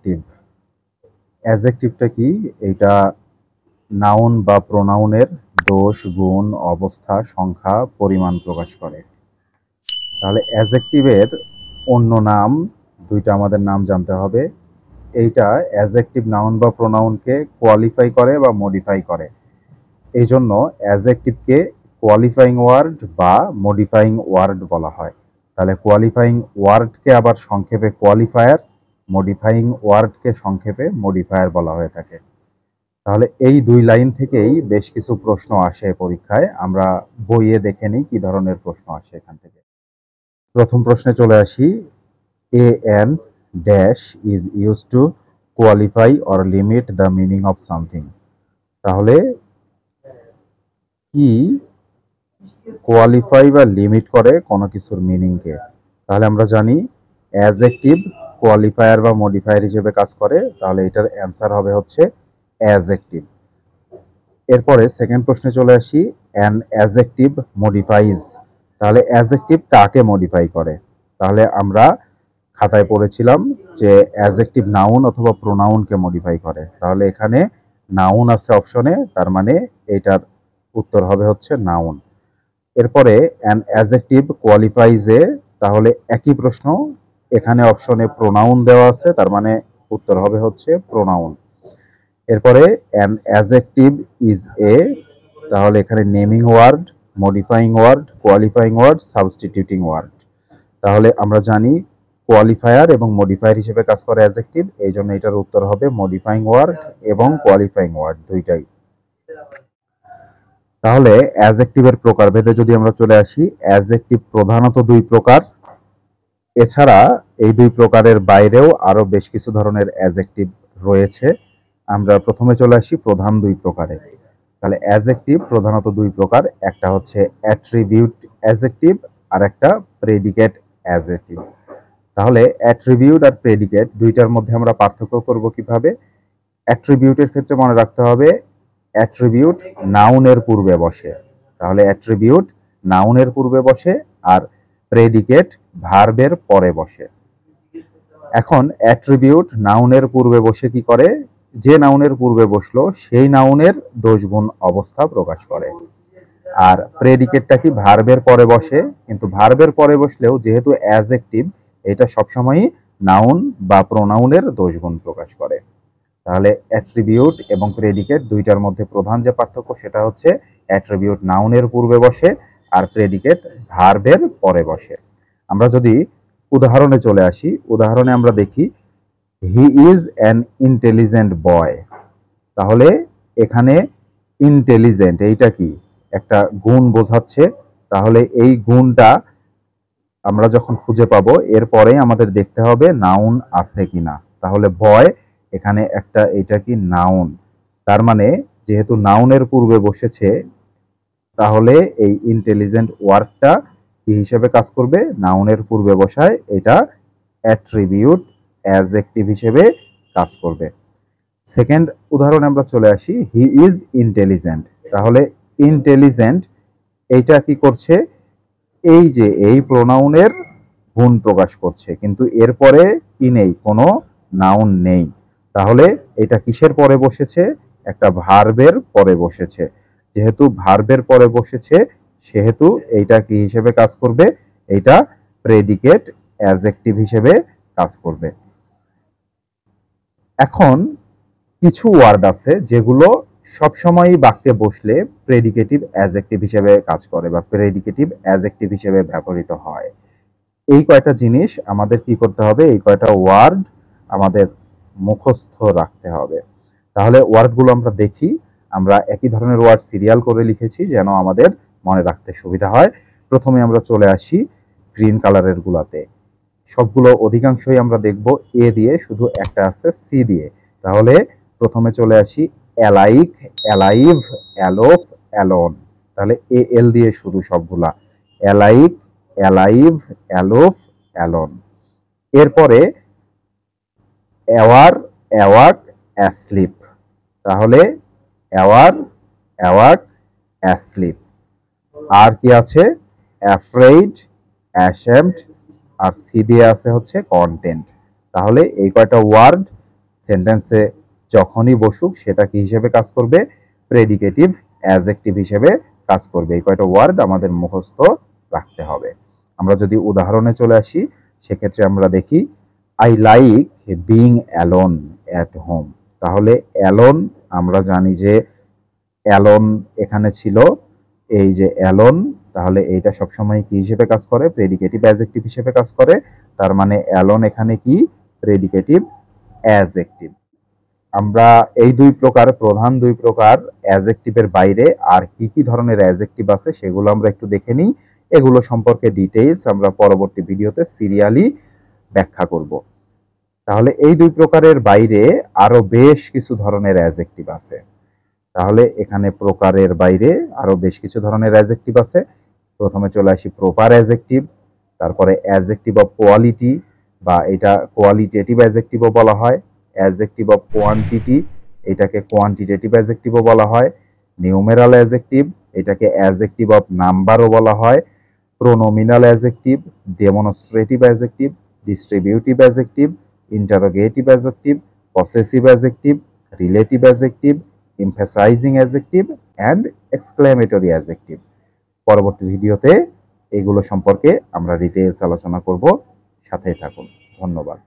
Adjective. অ্যাডজেক্টিভটা কি? এটা noun বা প্রোনাউনের দোষ, গুণ, অবস্থা, সংখ্যা, পরিমাণ প্রকাশ করে। তাহলে অ্যাডজেক্টিভের অন্য নাম দুইটা আমাদের নাম জানতে হবে। এইটা অ্যাডজেক্টিভ নাউন বা প্রোনাউনকে কোয়ালিফাই করে বা মডিফাই করে। এই জন্য অ্যাডজেক্টিভকে কোয়ালিফাইং ওয়ার্ড বা মডিফাইং ওয়ার্ড বলা হয়। তাহলে কোয়ালিফাইং ওয়ার্ডকে আবার সংক্ষেপে কোয়ালিফায়ার, মডিফাইং ওয়ার্ডকে সংক্ষেপে মডিফায়ার বলা হয়ে থাকে। তাহলে এই দুই লাইন থেকেই বেশ কিছু প্রশ্ন আসে পরীক্ষায়। আমরা বইয়ে দেখে নিই কি ধরনের প্রশ্ন আসে এখান থেকে। প্রথম প্রশ্নে চলে আসি। A N dash is use to qualify or limit the meaning of something. তাহলে কি কোয়ালিফাই বা লিমিট করে কোনো কিছুর মিনিংকে? তাহলে আমরা জানি অ্যাডজেক্টিভ কোয়ালিফায়ার বা মডিফায়ার হিসেবে কাজ করে। তাহলে এটার অ্যান্সার হবে হচ্ছে অ্যাডজেক্টিভ। এরপরে সেকেন্ড প্রশ্নে চলে আসি। An adjective modifies. তাহলে অ্যাডজেক্টিভ কাকে মডিফাই করে? তাহলে আমরা খাতায় পড়েছিলাম যে অ্যাডজেক্টিভ নাউন অথবা প্রোনাউনকে মডিফাই করে। তাহলে এখানে নাউন আছে অপশনে, তার মানে এটার উত্তর হবে হচ্ছে নাউন। এরপরে অ্যান অ্যাডজেক্টিভ কোয়ালিফাইজে, তাহলে একই প্রশ্ন, এখানে অপশনে প্রোনাউন দেওয়া আছে, তার মানে উত্তর হবে হচ্ছে প্রোনাউন। এরপরে অ্যান অ্যাডজেক্টিভ ইজ এ, তাহলে এখানে naming word, modifying word, qualifying word, substituting word. তাহলে আমরা জানি কোয়ালিফায়ার এবং মডিফায়ার হিসেবে কাজ করে অ্যাডজেক্টিভ, এই জন্য এটার উত্তর হবে মডিফাইং ওয়ার্ড এবং কোয়ালিফাইং ওয়ার্ড দুইটাই। তাহলে অ্যাডজেক্টিভের প্রকারভেদে যদি আমরা চলে আসি, অ্যাডজেক্টিভ প্রধানত দুই প্রকার। এছাড়া এই দুই প্রকারের বাইরেও আরো বেশ কিছু ধরনের অ্যাডজেক্টিভ রয়েছে। আমরা প্রথমে চলে আসি প্রধান দুই প্রকারে। তাহলে অ্যাডজেক্টিভ প্রধানত দুই প্রকার, একটা হচ্ছে অ্যাট্রিবিউট অ্যাডজেক্টিভ আর একটা প্রেডিকেট অ্যাডজেক্টিভ। তাহলে অ্যাট্রিবিউট আর প্রেডিকেট দুইটার মধ্যে আমরা পার্থক্য করব কিভাবে? অ্যাট্রিবিউটের ক্ষেত্রে মনে রাখতে হবে অ্যাট্রিবিউট নাউনের পূর্বে বসে। তাহলে অ্যাট্রিবিউট নাউনের পূর্বে বসে আর প্রেডিকেট ভার্বের পরে বসে। এখন অ্যাট্রিবিউট নাউনের পূর্বে বসে কি করে? যে নাউনের পূর্বে বসলো সেই নাউনের দোষগুণ অবস্থা প্রকাশ করে। আর প্রেডিকেটটা কি? ভার্বের পরে বসে, কিন্তু ভার্বের পরে বসলেও যেহেতু অ্যাডজেক্টিভ, এটা সবসময়ই নাউন বা প্রোনাউনের দোষগুণ প্রকাশ করে। তাহলে অ্যাট্রিবিউট এবং প্রেডিকেট দুইটার মধ্যে প্রধান যে পার্থক্য সেটা হচ্ছে অ্যাট্রিবিউট নাউনের পূর্বে বসে আর প্রেডিকেট ভার্বের পরে বসে। আমরা যদি উদাহরণে চলে আসি, উদাহরণে আমরা দেখি হি ইজ অ্যান ইন্টেলিজেন্ট বয়। তাহলে এখানে ইন্টেলিজেন্ট এইটা কি? একটা গুণ বোঝাচ্ছে। তাহলে এই গুণটা আমরা যখন খুঁজে পাবো এরপরেই আমাদের দেখতে হবে নাউন আছে কিনা। তাহলে বয় এখানে একটা, এটা কি নাউন, তার মানে যেহেতু নাউনের পূর্বে বসেছে তাহলে এই ইন্টেলিজেন্ট ওয়ার্ডটা কি হিসেবে কাজ করবে? নাউনের পূর্বে বসায় এটা অ্যাট্রিবিউট অ্যাডজেক্টিভ হিসেবে কাজ করবে। সেকেন্ড উদাহরণে আমরা চলে আসি। He is intelligent. তাহলে ইন্টেলিজেন্ট এইটা কি করছে? এই যে এই প্রোনাউনের গুণ প্রকাশ করছে, কিন্তু এরপরে কি নেই? কোনো নাউন নেই। তাহলে এটা কিসের পরে বসেছে? একটা ভার্বের পরে বসেছে। যেহেতু ভার্বের পরে বসেছে সেহেতু এইটা কি হিসেবে কাজ করবে? এটা প্রেডিকেট অ্যাডজেক্টিভ হিসেবে কাজ করবে। এখন কিছু ওয়ার্ড আছে যেগুলো সবসময়ই বাক্যে বসলে প্রেডিকেটিভ অ্যাডজেক্টিভ হিসেবে কাজ করে বা প্রেডিকেটিভ অ্যাডজেক্টিভ হিসেবে ব্যবহৃত হয়। এই কয়টা জিনিস আমাদের কি করতে হবে? এই কয়টা ওয়ার্ড আমাদের মুখস্থ রাখতে হবে। তাহলে ওয়ার্ডগুলো আমরা দেখি। আমরা একই ধরনের ওয়ার্ড সিরিয়াল করে লিখেছি যেন আমাদের মনে রাখতে সুবিধা হয়। প্রথমে আমরা চলে আসি গ্রিন কালারের গুলাতে। সবগুলো অধিকাংশই আমরা দেখব এ দিয়ে, শুধু একটা আছে সি দিয়ে। তাহলে প্রথমে চলে আসি অ্যালাইক, অ্যালাইভ, অ্যালোফ, অ্যালোন। তাহলে এ এল দিয়ে শুধু সবগুলা। Alike, alive, aloof, alone. এরপরে অ্যাওয়ার, অ্যাওয়াক, অ্যাসলিপ। তাহলে অ্যাওয়ার, অ্যাওয়াক, অ্যাসলিপ। আর কি আছে? অ্যাফ্রেইড, অ্যাশেমড, আর সি দিয়ে আছে হচ্ছে কন্টেন্ট। তাহলে এই কয়টা ওয়ার্ড সেন্টেন্সে যখনই বসুক সেটা কি হিসেবে কাজ করবে, প্রেডিকেটিভ অ্যাডজেক্টিভ হিসেবে কাজ করবে। এই কয়টা ওয়ার্ড আমাদের মুখস্থ রাখতে হবে। আমরা যদি উদাহরণে চলে আসি সেক্ষেত্রে আমরা দেখি I like being alone at home. তাহলে অ্যালোন আমরা জানি যে অ্যালোন এখানে ছিল, এই যে অ্যালোন, তাহলে এইটা সবসময় কি হিসেবে কাজ করে, প্রেডিকেটিভ অ্যাডজেক্টিভ হিসেবে কাজ করে। তার মানে অ্যালোন এখানে কি, প্রেডিকেটিভ অ্যাডজেক্টিভ। আমরা এই প্রধান দুই প্রকার অ্যাডজেক্টিভের বাইরে আর কি কি ধরনের অ্যাডজেক্টিভ আছে সেগুলো আমরা একটু দেখে নিই। এগুলো সম্পর্কে ডিটেইলস আমরা পরবর্তী ভিডিওতে সিরিয়ালি ব্যাখ্যা করব। তাহলে এই দুই প্রকারের বাইরে আরো বেশ কিছু ধরনের অ্যাডজেক্টিভ আছে। তাহলে এখানে প্রকারের বাইরে আরো বেশ কিছু ধরনের অ্যাডজেক্টিভ আছে। প্রথমে চলে আসি প্রপার অ্যাডজেক্টিভ, তারপরে অ্যাডজেক্টিভ অফ কোয়ালিটি বা এটা কোয়ালিটেটিভ অ্যাডজেক্টিভও বলা হয়, অ্যাডজেক্টিভ অফ কোয়ান্টিটি এটাকে কোয়ান্টিটেটিভ অ্যাডজেক্টিভও বলা হয়, নিউমেরাল অ্যাডজেক্টিভ এটাকে অ্যাডজেক্টিভ অফ নাম্বারও বলা হয়, pronominal adjective, demonstrative adjective, distributive adjective, interrogative adjective, possessive adjective, relative adjective, emphasising adjective and exclamatory adjective. পরবর্তী ভিডিওতে এগুলো সম্পর্কে আমরা ডিটেইলস আলোচনা করব, সাথেই থাকুন। ধন্যবাদ।